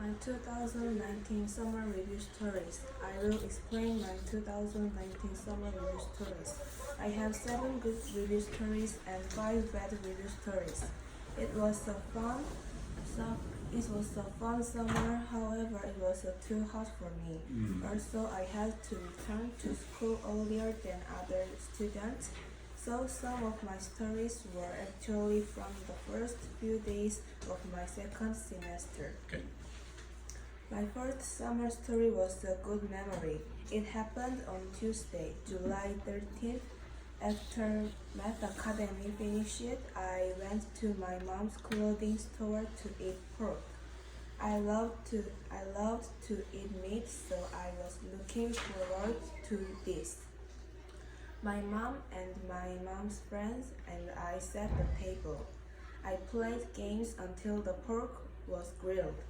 My 2019 summer review stories. I will explain my 2019 summer review stories. I have 7 good review stories and 5 bad review stories. It was a fun, so it was a fun summer. However, it was too hot for me. Also, I had to return to school earlier than other students. So some of my stories were actually from the first few days of my second semester. Okay. My first summer story was a good memory. It happened on Tuesday, July 13th. After Math Academy finished, I went to my mom's clothing store to eat pork. I loved to eat meat, so I was looking forward to this. My mom and my mom's friends and I sat at the table. I played games until the pork was grilled.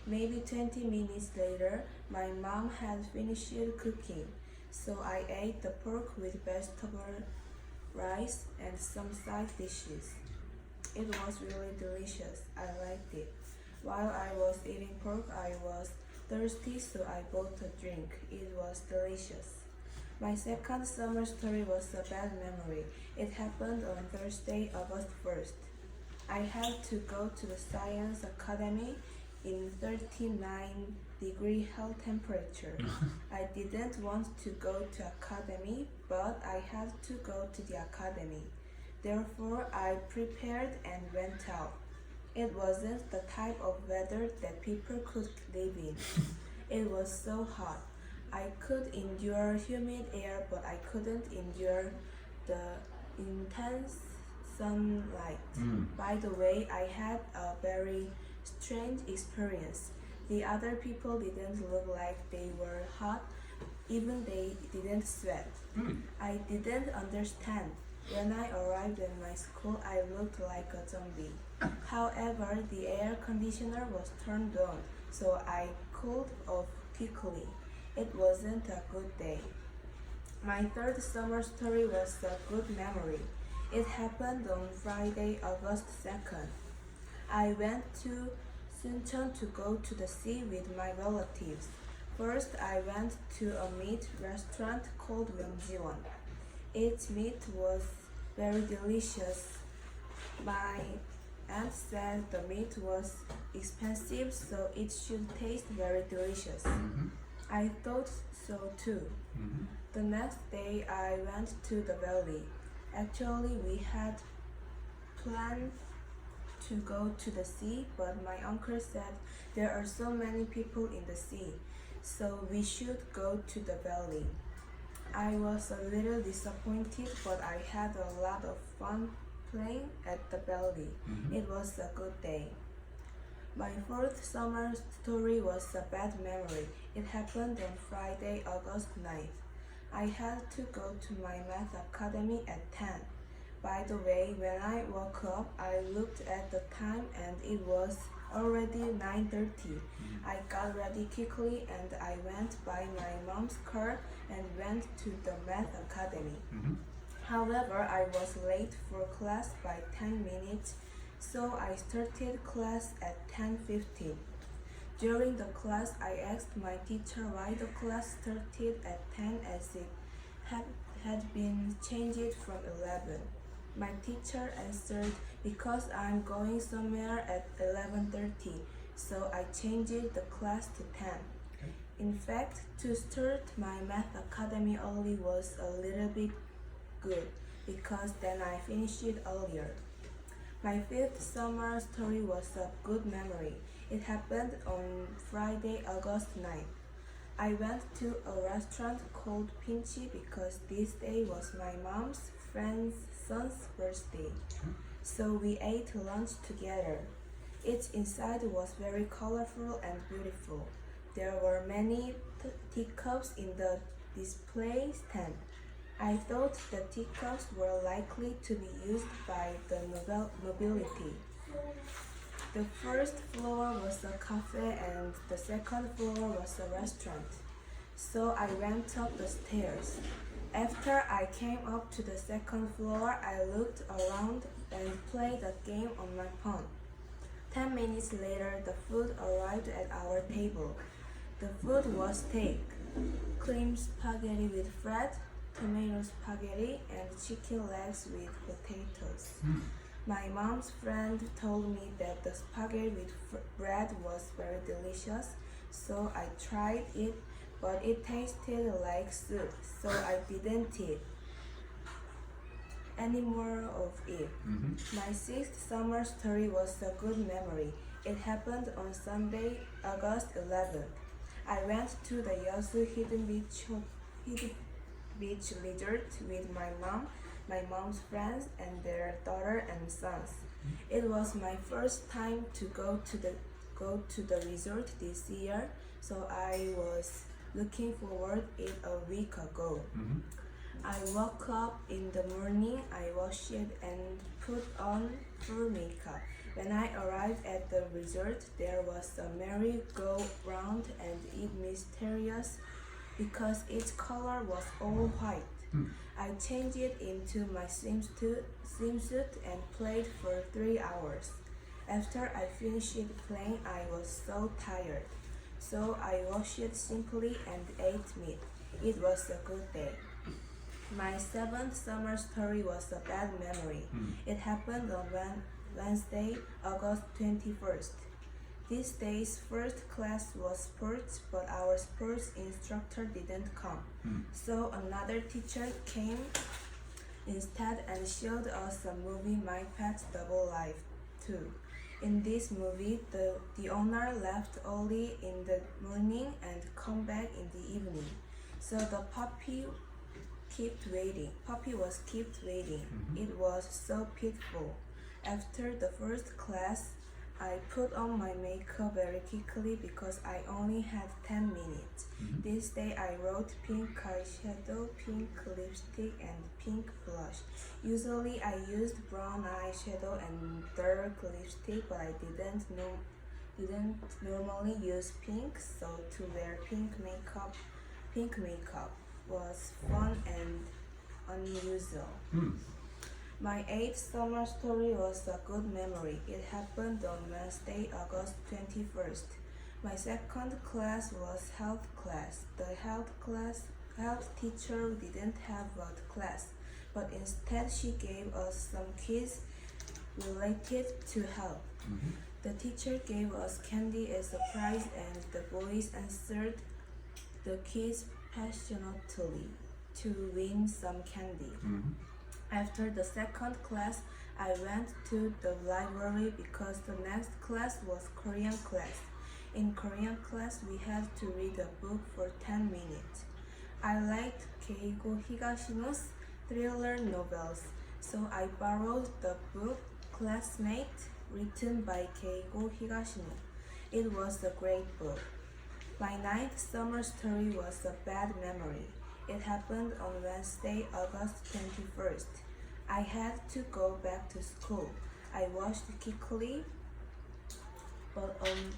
Maybe 20 minutes later, my mom had finished cooking, so I ate the pork with vegetable rice and some side dishes. It was really delicious. I liked it. While I was eating pork, I was thirsty, so I bought a drink. It was delicious. My second summer story was a bad memory. It happened on Thursday, August 1st. I had to go to the Science Academy in 39-degree hell temperature. I didn't want to go to academy, but I had to go to the academy. Therefore, I prepared and went out. It wasn't the type of weather that people could live in. It was so hot. I could endure humid air, but I couldn't endure the intense sunlight. By the way, I had a very strange experience. The other people didn't look like they were hot, even they didn't sweat. I didn't understand. When I arrived at my school, I looked like a zombie. However, the air conditioner was turned on, so I cooled off quickly. It wasn't a good day. My third summer story was a good memory. It happened on Friday, August 2nd. I went to Suncheon to go to the sea with my relatives. First, I went to a meat restaurant called Wyeongjiwon. Its meat was very delicious. My aunt said the meat was expensive, so it should taste very delicious. I thought so too. The next day, I went to the valley. Actually, we had planned to go to the sea, but my uncle said there are so many people in the sea, so we should go to the valley. I was a little disappointed, but I had a lot of fun playing at the valley. It was a good day. My fourth summer story was a bad memory. It happened on Friday, August 9th. I had to go to my math academy at 10. By the way, when I woke up, I looked at the time and it was already 9:30. I got ready quickly and I went by my mom's car and went to the math academy. However, I was late for class by 10 minutes, so I started class at 10:15. During the class, I asked my teacher why the class started at 10 as it had been changed from 11. My teacher answered, because I'm going somewhere at 11:30, so I changed the class to 10. In fact, to start my math academy early was a little bit good, because then I finished it earlier. My fifth summer story was a good memory. It happened on Friday, August 9th. I went to a restaurant called Pinchy because this day was my mom's friend's son's birthday. So we ate lunch together. Its inside was very colorful and beautiful. There were many teacups in the display stand. I thought the teacups were likely to be used by the nobility. The first floor was a cafe and the second floor was a restaurant. So I went up the stairs. After I came up to the second floor, I looked around and played a game on my phone. 10 minutes later, the food arrived at our table. The food was steak, cream spaghetti with bread, tomato spaghetti, and chicken legs with potatoes. My mom's friend told me that the spaghetti with bread was very delicious, so I tried it, but it tasted like soup, so I didn't eat any more of it. My sixth summer story was a good memory. It happened on Sunday, August 11th. I went to the Yeosu Hidden Beach Resort with my mom, my mom's friends, and their daughter and sons. It was my first time to go to the resort this year, so I was looking forward it a week ago. I woke up in the morning, I washed and put on full makeup. When I arrived at the resort, there was a merry-go-round and it mysterious because its color was all white. I changed it into my swimsuit and played for 3 hours. After I finished playing, I was so tired. So I washed simply and ate meat. It was a good day. My seventh summer story was a bad memory. It happened on Wednesday, August 21st. This day's first class was sports, but our sports instructor didn't come. So another teacher came instead and showed us a movie My Pet Double Life 2. In this movie, the owner left early in the morning and come back in the evening. So the puppy was kept waiting. It was so pitiful. After the first class, I put on my makeup very quickly because I only had 10 minutes. This day I wrote pink eyeshadow, pink lipstick, and pink blush. Usually I used brown eyeshadow and dark lipstick, but I didn't normally use pink, so to wear pink makeup was fun and unusual. My eighth summer story was a good memory. It happened on Wednesday, August 21st. My second class was health class. The health teacher didn't have a class, but instead she gave us some quiz related to health. The teacher gave us candy as a prize and the boys answered the quiz passionately to win some candy. After the second class, I went to the library because the next class was Korean class. In Korean class, we had to read a book for 10 minutes. I liked Keigo Higashino's thriller novels, so I borrowed the book Classmate, written by Keigo Higashino. It was a great book. My ninth summer story was a bad memory. It happened on Wednesday, August 21st. I had to go back to school. I washed it quickly, but on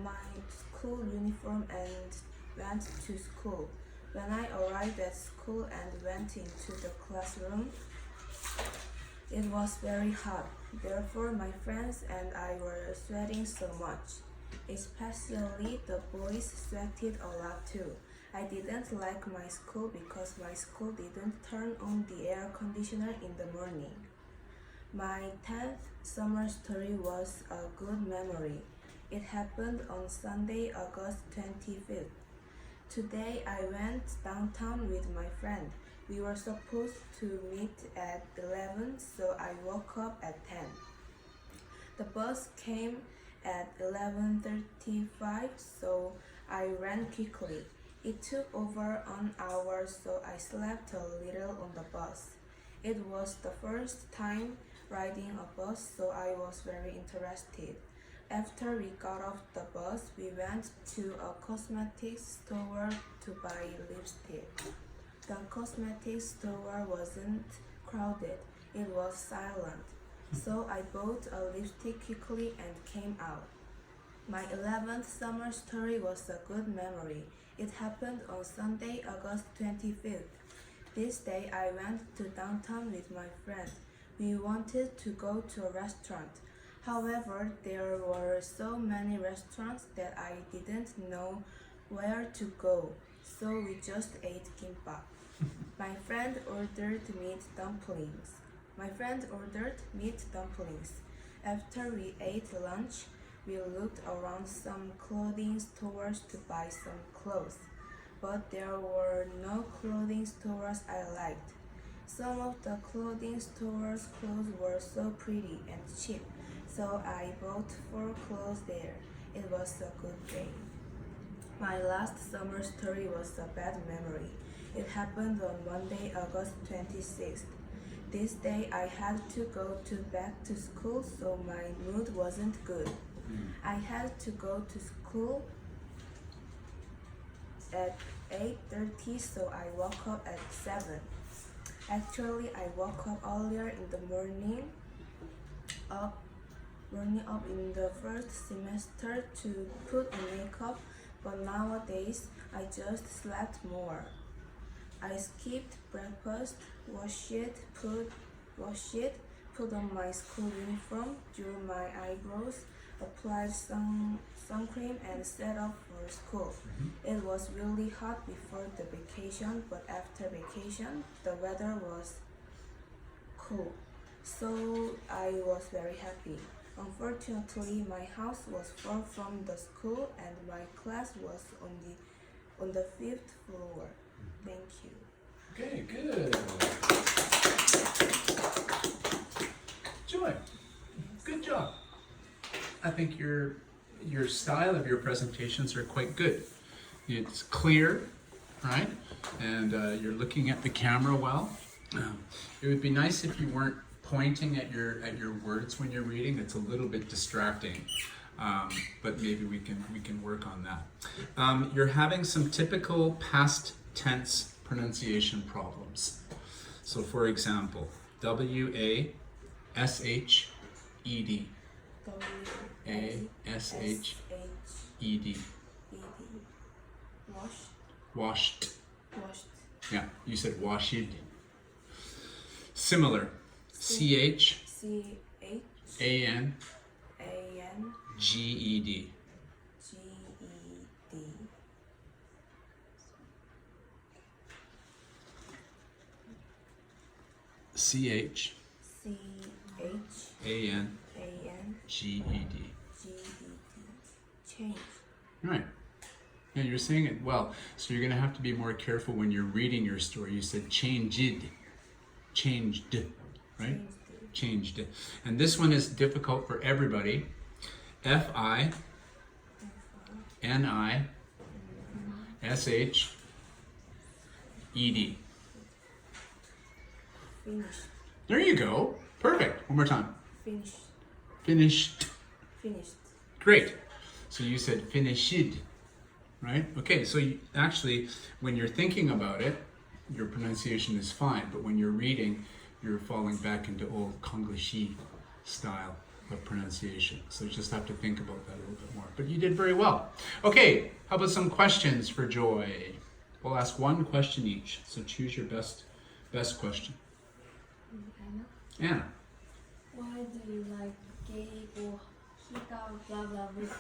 my school uniform and went to school. When I arrived at school and went into the classroom, it was very hot. Therefore, my friends and I were sweating so much. Especially the boys sweated a lot too. I didn't like my school because my school didn't turn on the air conditioner in the morning. My 10th summer story was a good memory. It happened on Sunday, August 25th. Today I went downtown with my friend. We were supposed to meet at 11, so I woke up at 10. The bus came at 11:35, so I ran quickly. It took over an hour, so I slept a little on the bus. It was the first time riding a bus, so I was very interested. After we got off the bus, we went to a cosmetics store to buy lipstick. The cosmetics store wasn't crowded, it was silent. So I bought a lipstick quickly and came out. My 11th summer story was a good memory. It happened on Sunday, August 25th. This day I went to downtown with my friend. We wanted to go to a restaurant. However, there were so many restaurants that I didn't know where to go, so we just ate kimbap. My friend ordered meat dumplings. After we ate lunch, we looked around some clothing stores to buy some clothes, but there were no clothing stores I liked. Some of the clothing stores' clothes were so pretty and cheap, so I bought 4 clothes there. It was a good day. My last summer story was a bad memory. It happened on Monday, August 26th. This day I had to go back to school, so my mood wasn't good. I had to go to school at 8:30, so I woke up at 7. Actually, I woke up earlier in the morning up in the first semester to put on makeup, but nowadays I just slept more. I skipped breakfast, washed it, put on my school uniform, drew my eyebrows, applied sun cream, and set off for school. It was really hot before the vacation, but after vacation, the weather was cool, so I was very happy. Unfortunately, my house was far from the school, and my class was on the 5th floor. Thank you. Okay, good. Joy, good job. I think your style of your presentations are quite good. It's clear, right? And you're looking at the camera well. It would be nice if you weren't pointing at your words when you're reading. It's a little bit distracting. But maybe we can work on that. You're having some typical past tense pronunciation problems. So for example, W-A-S-H-E-D. A-S-H-E-D. Washed. Yeah, you said washed. Similar. C-H. A-N. G-E-D. C-H. A-N. G-E-D. Change. Right. Yeah, you're saying it well. So you're going to have to be more careful when you're reading your story. You said changed. Changed. Right? Changed. And this one is difficult for everybody. F-I-N-I-S-H-E-D. Finished. There you go. Perfect. One more time. Finished. Great. So you said finished, right? Okay, so actually, when you're thinking about it, your pronunciation is fine, but when you're reading, you're falling back into old Konglishi style of pronunciation. So you just have to think about that a little bit more. But you did very well. Okay, how about some questions for Joy? We'll ask one question each. So choose your best question. Anna. Why do you like gay or hita blah blah blah?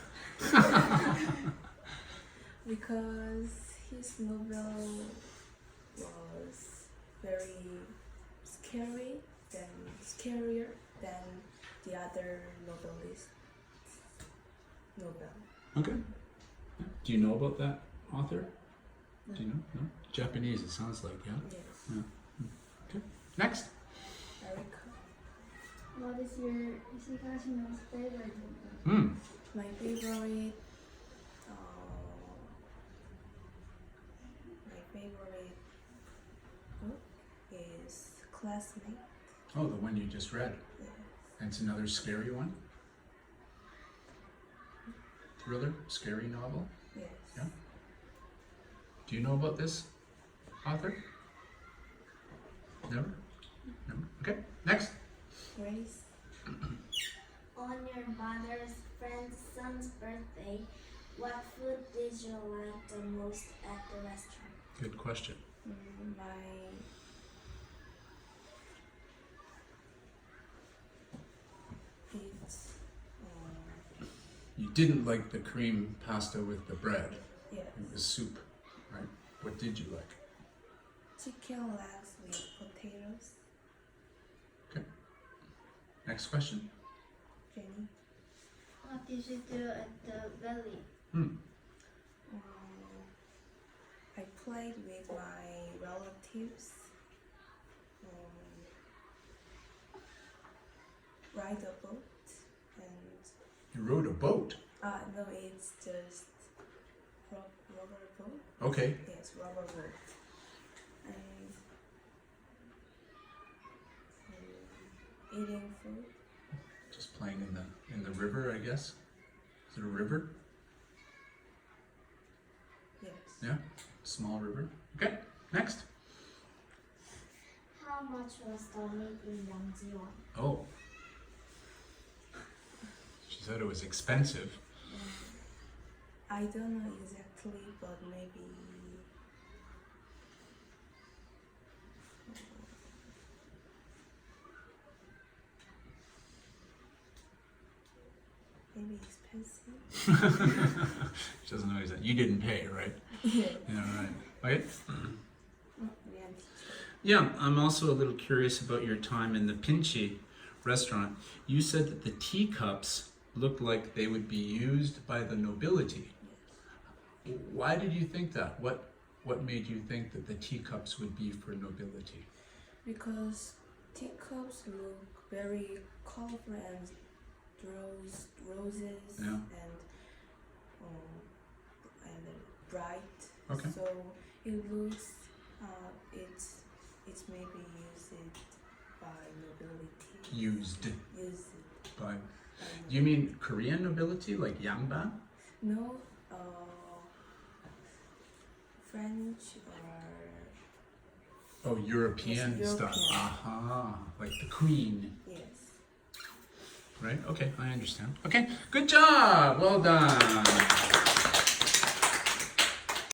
Because his novel was very scarier than the other novel. Okay. Do you know about that author? No. Do you know? No? Japanese, it sounds like, yeah? Yes. Yeah. Okay. Next. Erica. What is your Ishigashino's favorite book? My favorite book is Classmate. Oh, the one you just read. Yes. And it's another scary one? Thriller? Scary novel? Yes. Yeah. Do you know about this author? Never? Never? Okay, next. Grace. On your mother's friend's son's birthday, what food did you like the most at the restaurant? Good question. you didn't like the cream pasta with the bread. Yes. It was soup, right? What did you like? Chicken legs with potatoes. Okay. Next question. Jenny. What did you do at the valley? I played with my relatives. Ride a boat and You rode a boat. no, it's just rubber boat. Okay. Yes, rubber boat. And eating food. Just playing in the river, I guess. Is it a river? Yes. Yeah. Small river. Okay. Next. How much was the meat in Yangjiwon? Oh. She said it was expensive. I don't know exactly, but maybe expensive. She doesn't know exactly. You didn't pay, right? Yeah. Yeah, right. Okay. Yeah. Yeah, I'm also a little curious about your time in the Pinchi restaurant. You said that the teacups looked like they would be used by the nobility. Why did you think that? What made you think that the teacups would be for nobility? Because teacups look very colorful and roses Yeah. and bright. Okay. So it looks it's maybe used by nobility. Used Used by. Do you mean Korean nobility, like Yangban? no French or Oh, European Yes, stuff. European. Aha, like the Queen. yes. Right? Okay, I understand. Okay, good job. Well done.